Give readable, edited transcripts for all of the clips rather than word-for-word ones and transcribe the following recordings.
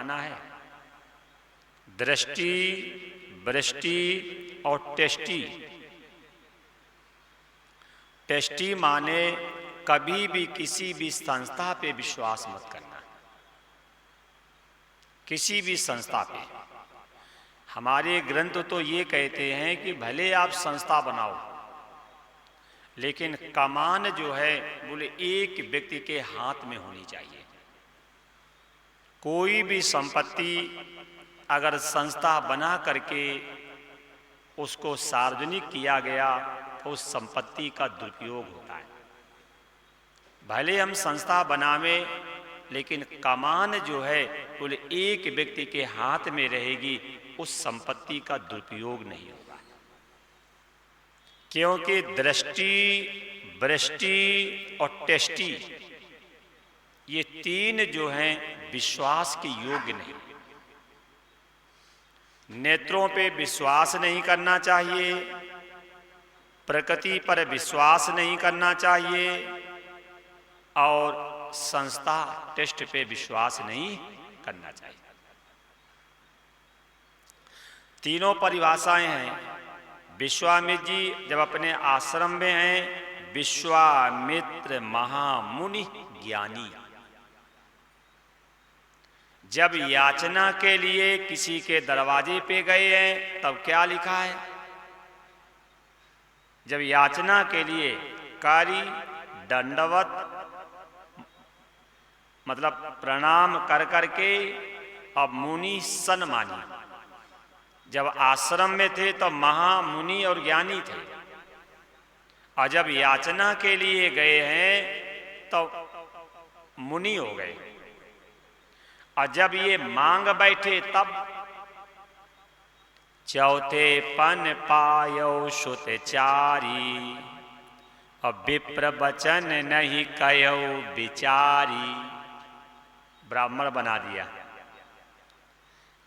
बनाना है। दृष्टि, वृष्टि और टेष्टि। टेष्टि माने कभी भी किसी भी संस्था पे विश्वास मत करना, किसी भी संस्था पे। हमारे ग्रंथ तो ये कहते हैं कि भले आप संस्था बनाओ, लेकिन कमान जो है बोले एक व्यक्ति के हाथ में होनी चाहिए। कोई भी संपत्ति अगर संस्था बना करके उसको सार्वजनिक किया गया तो उस संपत्ति का दुरुपयोग होता है। भले हम संस्था बनावे, लेकिन कमान जो है बोले एक व्यक्ति के हाथ में रहेगी, उस संपत्ति का दुरुपयोग नहीं होगा। क्योंकि दृष्टि, वृष्टि और टेष्टि ये तीन जो हैं विश्वास के योग्य नहीं। नेत्रों पे विश्वास नहीं करना चाहिए, प्रकृति पर विश्वास नहीं करना चाहिए और संस्था टेस्ट पे विश्वास नहीं करना चाहिए। तीनों परिभाषाएं हैं। विश्वामित्र जी जब अपने आश्रम में हैं, विश्वामित्र महामुनि ज्ञानी। जब याचना के लिए किसी के दरवाजे पे गए हैं तब क्या लिखा है? जब याचना के लिए कारी दंडवत मतलब प्रणाम कर करके अब मुनि सन्मानी। जब आश्रम में थे तो महामुनि और ज्ञानी थे, और जब याचना के लिए गए हैं तो मुनि हो गए, और जब ये मांग बैठे तब चौथे पन पायो सुतचारी, और विप्र वचन नहीं कयो विचारी। ब्राह्मण बना दिया।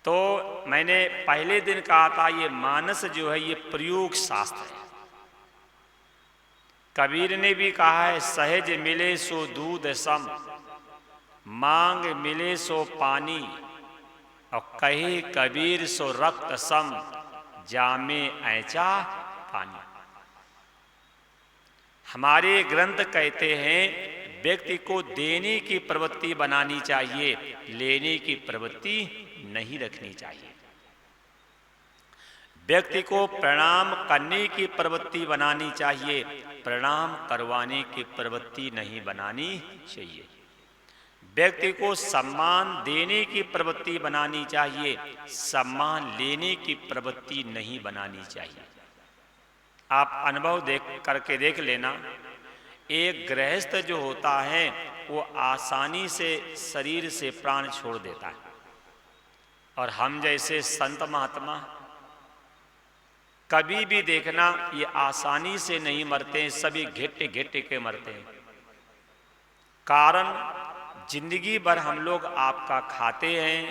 तो मैंने पहले दिन कहा था ये मानस जो है ये प्रयोग शास्त्र है। कबीर ने भी कहा है सहज मिले सो दूध सम, मांग मिले सो पानी, और कहे कबीर सो रक्त सम, जामे ऐचा पानी। हमारे ग्रंथ कहते हैं व्यक्ति को देने की प्रवृत्ति बनानी चाहिए, लेने की प्रवृत्ति नहीं रखनी चाहिए। व्यक्ति को प्रणाम करने की प्रवृत्ति बनानी चाहिए, प्रणाम करवाने की प्रवृत्ति नहीं बनानी चाहिए। व्यक्ति को सम्मान देने की प्रवृत्ति बनानी चाहिए, सम्मान लेने की प्रवृत्ति नहीं बनानी चाहिए। आप अनुभव करके देख लेना, एक गृहस्थ जो होता है वो आसानी से शरीर से प्राण छोड़ देता है, और हम जैसे संत महात्मा कभी भी देखना ये आसानी से नहीं मरते हैं, सभी घिट घिट के मरते हैं। कारण जिंदगी भर हम लोग आपका खाते हैं,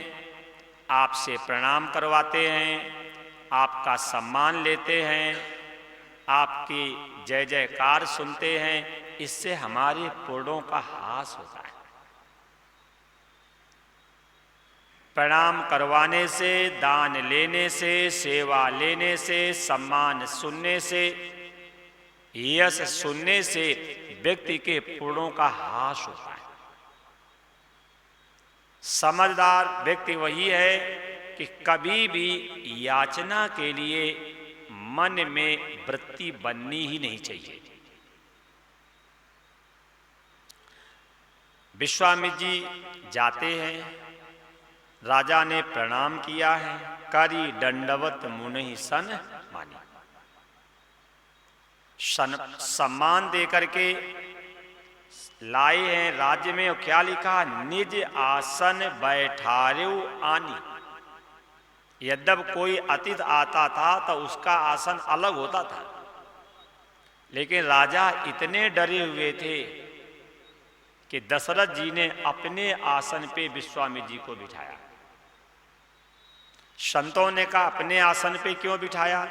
आपसे प्रणाम करवाते हैं, आपका सम्मान लेते हैं, आपकी जय जयकार सुनते हैं, इससे हमारे पुण्यों का ह्रास होता है। प्रणाम करवाने से, दान लेने से, सेवा लेने से, सम्मान सुनने से, यश सुनने से व्यक्ति के पुण्यों का ह्रास होता है। समझदार व्यक्ति वही है कि कभी भी याचना के लिए मन में वृत्ति बननी ही नहीं चाहिए। विश्वामित्र जी जाते हैं, राजा ने प्रणाम किया है, करी दंडवत मुनि सन मानी। सम्मान दे करके लाए हैं राज्य में, और क्या लिखा? निज आसन बैठारेउ आनी। यद्यप कोई अतिथि आता था तो उसका आसन अलग होता था, लेकिन राजा इतने डरे हुए थे कि दशरथ जी ने अपने आसन पे विश्वामित्र जी को बिठाया। संतों ने कहा अपने आसन पे क्यों बिठाया?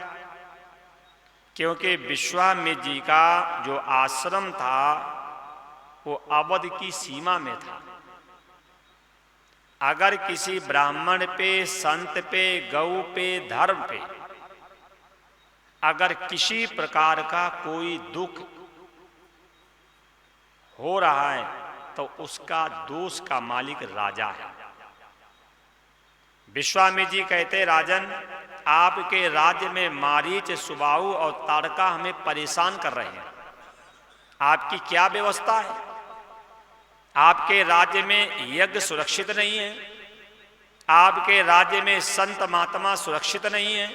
क्योंकि विश्वामित्र जी का जो आश्रम था वो अवध की सीमा में था, अगर किसी ब्राह्मण पे, संत पे, गौ पे, धर्म पे अगर किसी प्रकार का कोई दुख हो रहा है तो उसका दोष का मालिक राजा है। विश्वामित्र जी कहते, राजन, आपके राज्य में मारीच, सुबाहु और ताड़का हमें परेशान कर रहे हैं। आपकी क्या व्यवस्था है? आपके राज्य में यज्ञ सुरक्षित नहीं है, आपके राज्य में संत महात्मा सुरक्षित नहीं है,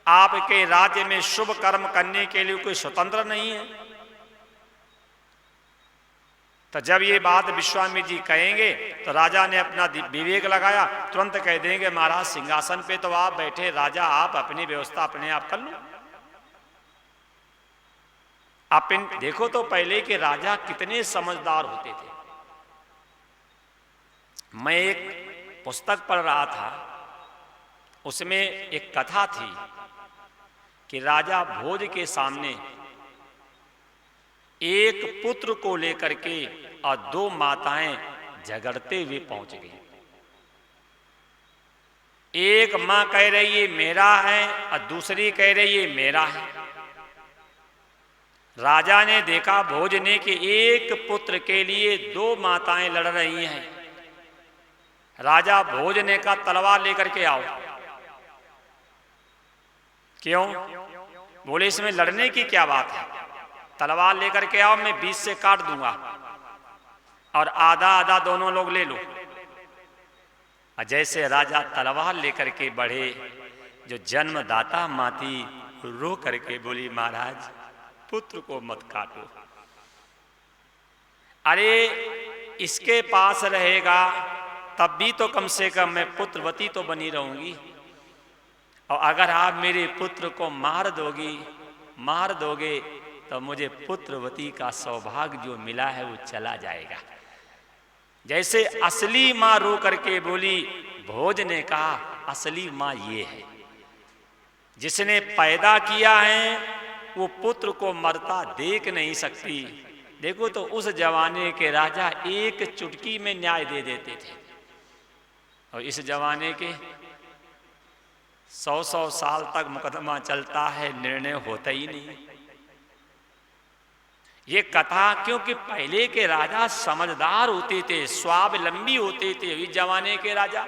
आपके राज्य में शुभ कर्म करने के लिए कोई स्वतंत्र नहीं है। तो जब ये बात विश्वामित्र जी कहेंगे तो राजा ने अपना विवेक लगाया, तुरंत कह देंगे, महाराज सिंहासन पे तो आप बैठे, राजा आप अपनी व्यवस्था अपने आप कर लो। आप देखो तो पहले के राजा कितने समझदार होते थे। मैं एक पुस्तक पढ़ रहा था, उसमें एक कथा थी कि राजा भोज के सामने एक पुत्र को लेकर के और दो माताएं झगड़ते हुए पहुंच गई। एक मां कह रही है मेरा है और दूसरी कह रही है मेरा है। राजा ने देखा भोज ने कि एक पुत्र के लिए दो माताएं लड़ रही हैं। राजा भोज ने कहा तलवार लेकर के आओ। क्यों? बोले इसमें लड़ने की क्या बात है, तलवार लेकर के आओ, मैं बीच से काट दूंगा और आधा आधा दोनों लोग ले लो। जैसे राजा तलवार लेकर के बढ़े, जो जन्मदाता माती रो करके बोली, महाराज पुत्र को मत काटो, अरे इसके पास रहेगा तब भी तो कम से कम मैं पुत्रवती तो बनी रहूंगी, और अगर आप मेरे पुत्र को मार दोगे तो मुझे पुत्रवती का सौभाग्य जो मिला है वो चला जाएगा। जैसे असली मां रो करके बोली, भोज ने कहा असली मां ये है, जिसने पैदा किया है वो पुत्र को मरता देख नहीं सकती। देखो तो उस जमाने के राजा एक चुटकी में न्याय दे देते थे, और इस जमाने के 100 साल तक मुकदमा चलता है, निर्णय होता ही नहीं। ये कथा क्योंकि पहले के राजा समझदार होते थे, स्वावलंबी होते थे। इस जमाने के राजा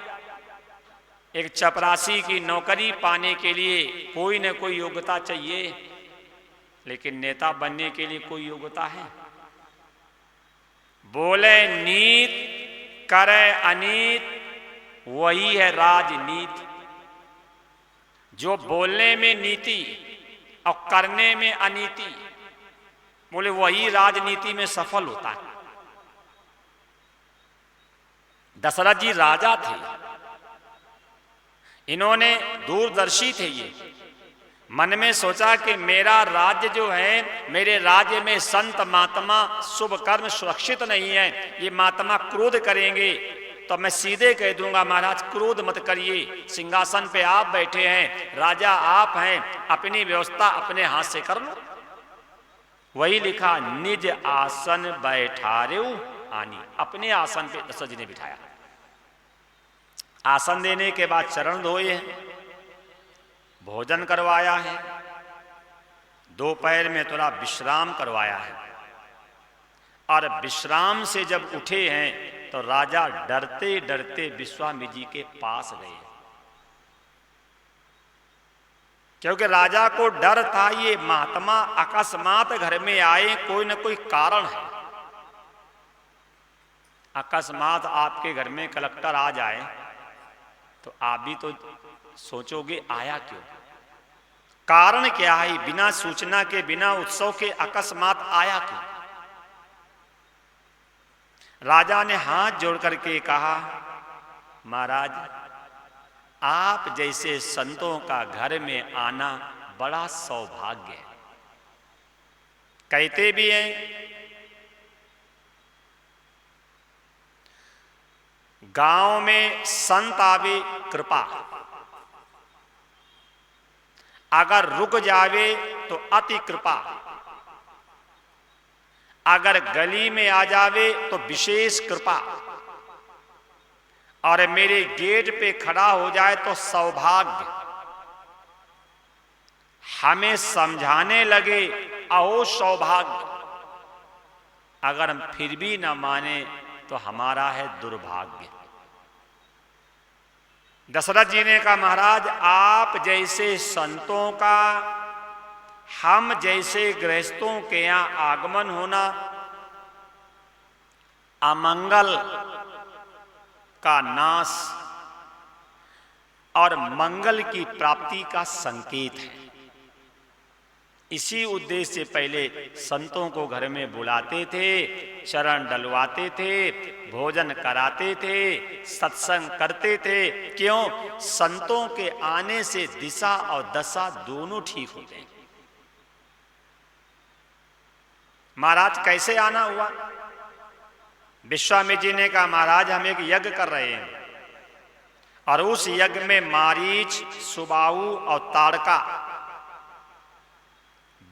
एक चपरासी की नौकरी पाने के लिए कोई न कोई योग्यता चाहिए, लेकिन नेता बनने के लिए कोई योग्यता है? बोले नीत करे अनीत, वही है राजनीति। जो बोलने में नीति और करने में अनीति, बोले वही राजनीति में सफल होता है। दशरथ जी राजा थे, इन्होंने दूरदर्शी थे। ये मन में सोचा कि मेरा राज्य जो है, मेरे राज्य में संत महात्मा शुभ कर्म सुरक्षित नहीं है, ये महात्मा क्रोध करेंगे तो मैं सीधे कह दूंगा महाराज क्रोध मत करिए, सिंहासन पे आप बैठे हैं, राजा आप हैं, अपनी व्यवस्था अपने हाथ से कर लो। वही लिखा, निज आसन बैठारेऊ आनी, अपने आसन पे दशरथ जी ने बिठाया। आसन देने के बाद चरण धोए हैं, भोजन करवाया है, दोपहर में थोड़ा विश्राम करवाया है, और विश्राम से जब उठे हैं तो राजा डरते डरते विश्वामित्र जी के पास गए, क्योंकि राजा को डर था ये महात्मा अकस्मात घर में आए, कोई न कोई कारण है। अकस्मात आपके घर में कलेक्टर आ जाए तो आप भी तो सोचोगे आया क्यों, कारण क्या है, बिना सूचना के बिना उत्सव के अकस्मात आया क्यों। राजा ने हाथ जोड़ करके कहा, महाराज आप जैसे संतों का घर में आना बड़ा सौभाग्य है। कहते भी हैं गांव में संत आवे कृपा, अगर रुक जावे तो अति कृपा, अगर गली में आ जावे तो विशेष कृपा, और मेरे गेट पे खड़ा हो जाए तो सौभाग्य। हमें समझाने लगे अहो सौभाग्य, अगर हम फिर भी न माने तो हमारा है दुर्भाग्य। दशरथ जी ने कहा महाराज आप जैसे संतों का हम जैसे गृहस्थों के यहां आगमन होना अमंगल का नाश और मंगल की प्राप्ति का संकेत है। इसी उद्देश्य से पहले संतों को घर में बुलाते थे, चरण डलवाते थे, भोजन कराते थे, सत्संग करते थे। क्यों? संतों के आने से दिशा और दशा दोनों ठीक होते हैं। महाराज कैसे आना हुआ? विश्वामित्र जी ने कहा महाराज हम एक यज्ञ कर रहे हैं और उस यज्ञ में मारीच, सुबाहु और ताड़का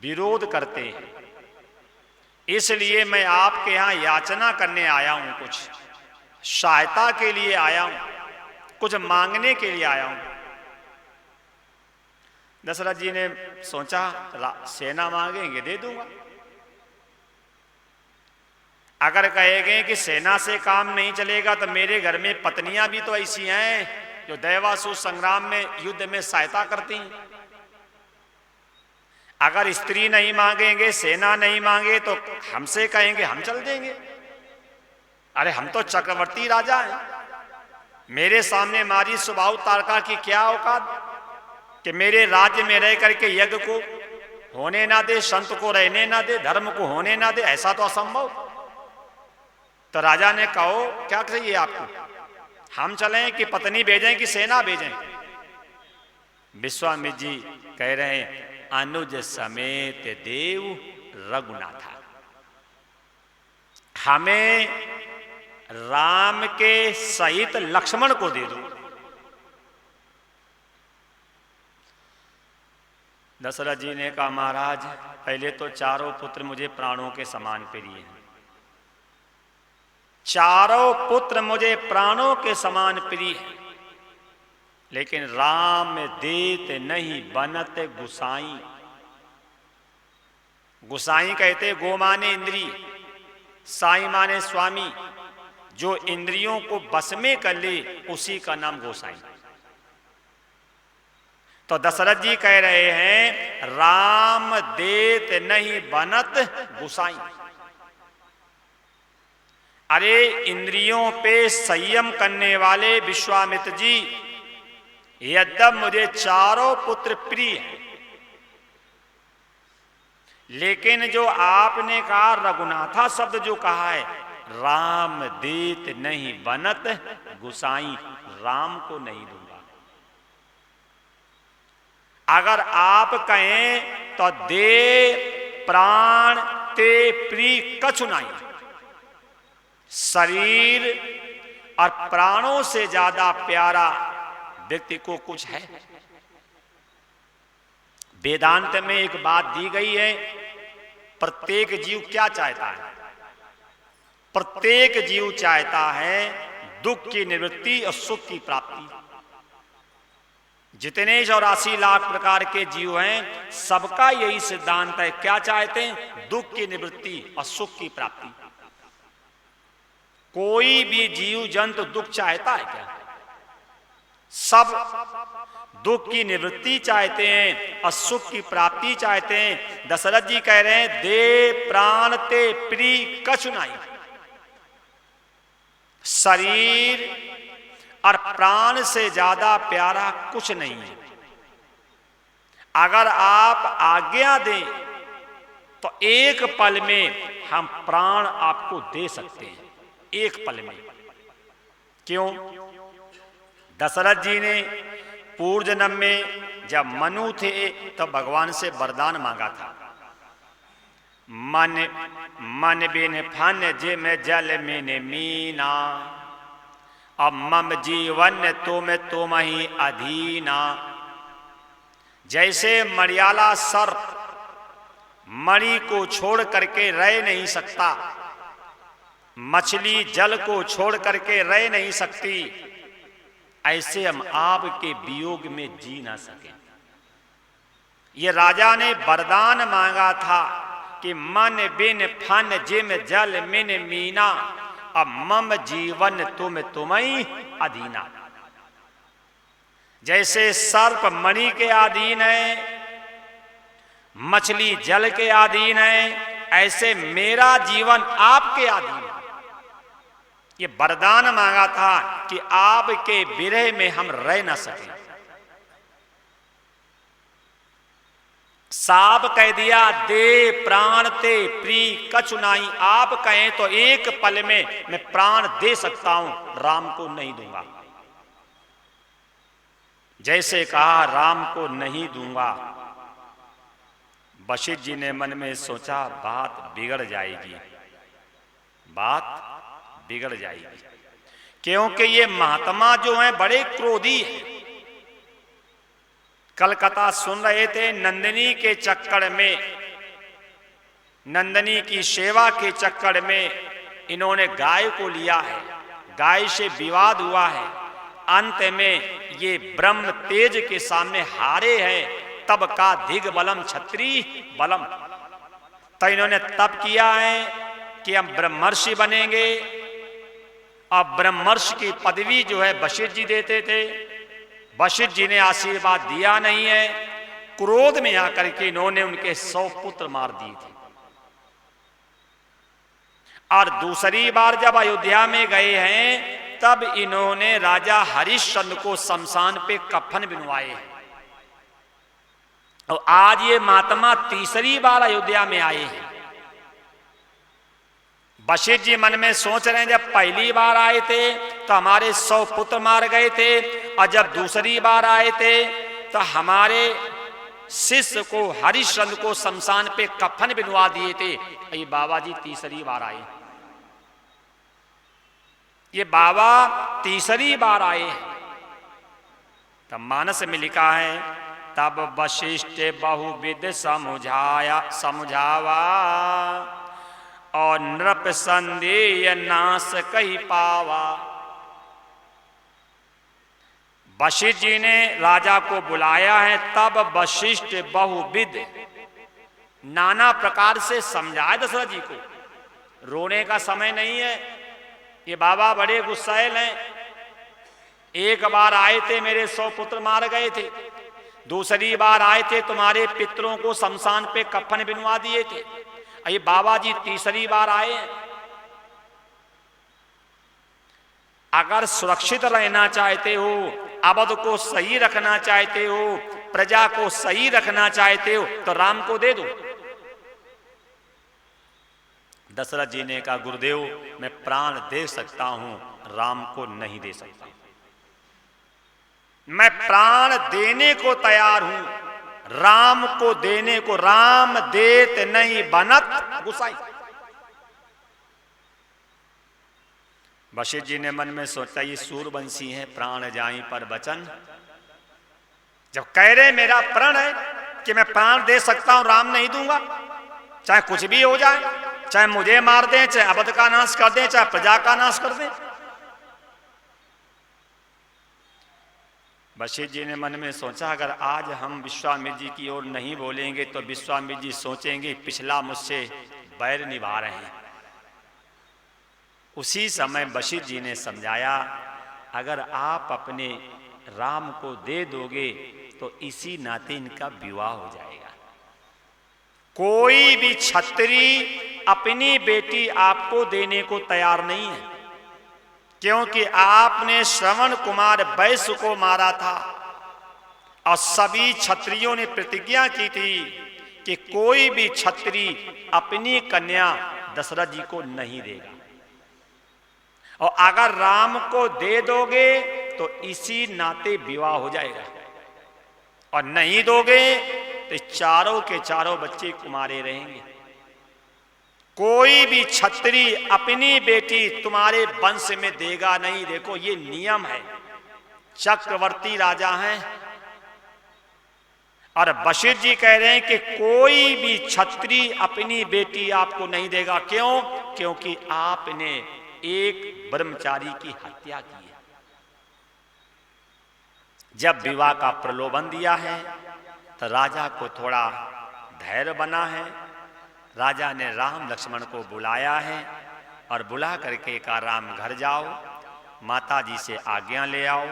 विरोध करते हैं, इसलिए मैं आपके यहां याचना करने आया हूं, कुछ सहायता के लिए आया हूं, कुछ मांगने के लिए आया हूं। दशरथ जी ने सोचा सेना मांगेंगे दे दूंगा, अगर कहेंगे कि सेना से काम नहीं चलेगा तो मेरे घर में पत्नियां भी तो ऐसी हैं जो दैवासुर संग्राम में युद्ध में सहायता करती हैं। अगर स्त्री नहीं मांगेंगे, सेना नहीं मांगे तो हमसे कहेंगे हम चल देंगे। अरे हम तो चक्रवर्ती राजा हैं, मेरे सामने मारी सुबाहु ताड़का की क्या औकात कि मेरे राज्य में रह करके यज्ञ को होने ना दे, संत को रहने ना दे, धर्म को होने ना दे, ऐसा तो असंभव। तो राजा ने कहो क्या चाहिए आपको, हम चलें कि पत्नी भेजें कि सेना भेजें? विश्वामित्र जी कह रहे हैं अनुज समेत देव रघुनाथा, हमें राम के सहित लक्ष्मण को दे दो। दशरथ जी ने कहा महाराज पहले तो चारों पुत्र मुझे प्राणों के समान प्रिय हैं, चारों पुत्र मुझे प्राणों के समान प्रिय हैं, लेकिन राम देत नहीं बनत गुसाई। गुसाई कहते गो माने इंद्रिय, साई माने स्वामी, जो इंद्रियों को बस में कर ले उसी का नाम गोसाई। तो दशरथ जी कह रहे हैं राम देत नहीं बनत गुसाई। अरे इंद्रियों पे संयम करने वाले विश्वामित्र जी, यद्यप मुझे चारों पुत्र प्रिय हैं, लेकिन जो आपने कहा रघुनाथा शब्द जो कहा है, राम देत नहीं बनत गुसाई, राम को नहीं दूंगा। अगर आप कहें तो दे प्राण ते प्रिय कछु नहीं, शरीर और प्राणों से ज्यादा प्यारा व्यक्ति को कुछ है? वेदांत में एक बात दी गई है, प्रत्येक जीव क्या चाहता है? प्रत्येक जीव चाहता है दुख की निवृत्ति और सुख की प्राप्ति। जितने 84 लाख प्रकार के जीव हैं सबका यही सिद्धांत है, क्या चाहते हैं? दुख की निवृत्ति और सुख की प्राप्ति। कोई भी जीव जंतु दुख चाहता है क्या? सब दुख की निवृत्ति चाहते हैं और सुख की प्राप्ति चाहते हैं। दशरथ जी कह रहे हैं दे प्राण ते प्रिय कछु नहीं, शरीर और प्राण से ज्यादा प्यारा कुछ नहीं है। अगर आप आज्ञा दें तो एक पल में हम प्राण आपको दे सकते हैं, एक पल में। क्यों? दशरथ जी ने पूर्व जन्म में जब मनु थे तो भगवान से वरदान मांगा था, मन मन बिन फन जे में जल में ने मीना, अब मम जीवन तुम ही अधीना। जैसे मणियाला सर्प मणि को छोड़ करके रह नहीं सकता, मछली जल को छोड़ करके रह नहीं सकती, ऐसे हम आपके वियोग में जी ना सके। ये राजा ने वरदान मांगा था कि मन बिन फन जिम जल मिन मीना, अब मम जीवन तुम तुम्हीं अधीना। जैसे सर्प मणि के अधीन है, मछली जल के अधीन है, ऐसे मेरा जीवन आपके अधीन है। ये वरदान मांगा था कि आपके विरह में हम रह न सके। साब कह दिया दे प्राण ते प्री कछु नाई, आप कहें तो एक पल में मैं प्राण दे सकता हूं, राम को नहीं दूंगा। जैसे कहा राम को नहीं दूंगा, वशिष्ठ जी ने मन में सोचा बात बिगड़ जाएगी, बात बिगड़ जाएगी, क्योंकि ये महात्मा जो हैं बड़े क्रोधी हैं। कल कथा सुन रहे थे, नंदिनी के चक्कर में, नंदिनी की सेवा के चक्कर में इन्होंने गाय को लिया है, गाय से विवाद हुआ है, अंत में ये ब्रह्म तेज के सामने हारे हैं। तब का धिग बलम क्षत्रिय बलम, तो इन्होंने तब किया है कि हम ब्रह्मर्षि बनेंगे। अब ब्रह्मर्षि की पदवी जो है वशिष्ठ जी देते थे, वशिष्ठ जी ने आशीर्वाद दिया नहीं है। क्रोध में आकर के इन्होंने उनके 100 पुत्र मार दिए थे। और दूसरी बार जब अयोध्या में गए हैं, तब इन्होंने राजा हरिश्चंद्र को शमशान पे कफन बिनवाए। और आज ये महात्मा तीसरी बार अयोध्या में आए हैं। वशिष्ठ जी मन में सोच रहे हैं, जब पहली बार आए थे तो हमारे 100 पुत्र मार गए थे, और जब दूसरी बार आए थे तो हमारे शिष्य को हरिश्चंद्र को शमशान पे कफन बिनवा दिए थे। ये बाबा जी तीसरी बार आए, ये बाबा तीसरी बार आए हैं। तब मानस में लिखा है, तब वशिष्ठ बहुविध समझावा, और नृप संदेह नाश कही पावा। वशिष्ठ जी ने राजा को बुलाया है, तब वशिष्ठ बहुविध नाना प्रकार से समझाए दशरथ जी को। रोने का समय नहीं है, ये बाबा बड़े गुस्सैल हैं। एक बार आए थे मेरे 100 पुत्र मार गए थे, दूसरी बार आए थे तुम्हारे पितरों को शमशान पे कफन बिनवा दिए थे, ये बाबा जी तीसरी बार आए। अगर सुरक्षित रहना चाहते हो, अवध को सही रखना चाहते हो, प्रजा को सही रखना चाहते हो, तो राम को दे दो। दशरथ जी ने कहा, गुरुदेव मैं प्राण दे सकता हूं, राम को नहीं दे सकता। मैं प्राण देने को तैयार हूं, राम को देने को राम देत नहीं बनत गुसाई। वशिष्ठ जी ने मन में सोचा, ये सूरवंशी है, प्राण जाई पर वचन। जब कह रहे मेरा प्रण है कि मैं प्राण दे सकता हूं, राम नहीं दूंगा, चाहे कुछ भी हो जाए, चाहे मुझे मार दें, चाहे अवध का नाश कर दें, चाहे प्रजा का नाश कर दें। वशिष्ठ जी ने मन में सोचा, अगर आज हम विश्वामित्र जी की ओर नहीं बोलेंगे तो विश्वामित्र जी सोचेंगे पिछला मुझसे बैर निभा रहे हैं। उसी समय वशिष्ठ जी ने समझाया, अगर आप अपने राम को दे दोगे तो इसी नाते इनका विवाह हो जाएगा। कोई भी क्षत्रिय अपनी बेटी आपको देने को तैयार नहीं है, क्योंकि आपने श्रवण कुमार वैश्य को मारा था, और सभी क्षत्रियों ने प्रतिज्ञा की थी कि कोई भी क्षत्रिय अपनी कन्या दशरथ जी को नहीं देगा। और अगर राम को दे दोगे तो इसी नाते विवाह हो जाएगा, और नहीं दोगे तो चारों के चारों बच्चे कुमारे रहेंगे। कोई भी क्षत्रिय अपनी बेटी तुम्हारे वंश में देगा नहीं। देखो ये नियम है, चक्रवर्ती राजा हैं। और वशिष्ठ जी कह रहे हैं कि कोई भी क्षत्रिय अपनी बेटी आपको नहीं देगा। क्यों? क्योंकि आपने एक ब्रह्मचारी की हत्या की है। जब विवाह का प्रलोभन दिया है तो राजा को थोड़ा धैर्य बना है। राजा ने राम लक्ष्मण को बुलाया है और बुला करके कहा, राम घर जाओ, माता जी से आज्ञा ले आओ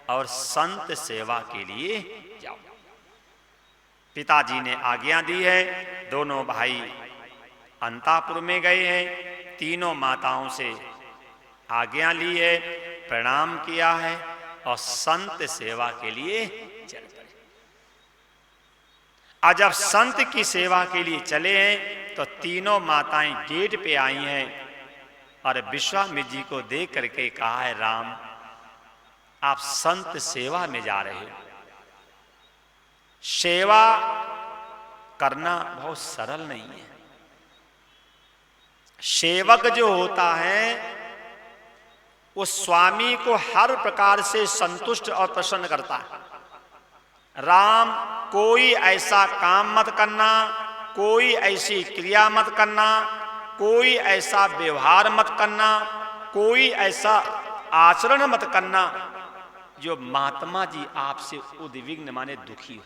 और संत सेवा के लिए जाओ। पिताजी ने आज्ञा दी है। दोनों भाई अंतापुर में गए हैं, तीनों माताओं से आज्ञा ली है, प्रणाम किया है और संत सेवा के लिए चल पड़े। और जब संत की सेवा के लिए चले हैं तो तीनों माताएं गेट पे आई हैं और विश्वामित्र जी को देख करके कहा है, राम आप संत सेवा में जा रहे हो। सेवा करना बहुत सरल नहीं है। सेवक जो होता है वो स्वामी को हर प्रकार से संतुष्ट और प्रसन्न करता है। राम कोई ऐसा काम मत करना, कोई ऐसी क्रिया मत करना, कोई ऐसा व्यवहार मत करना, कोई ऐसा आचरण मत करना जो महात्मा जी आपसे उद्विग्न माने दुखी हो।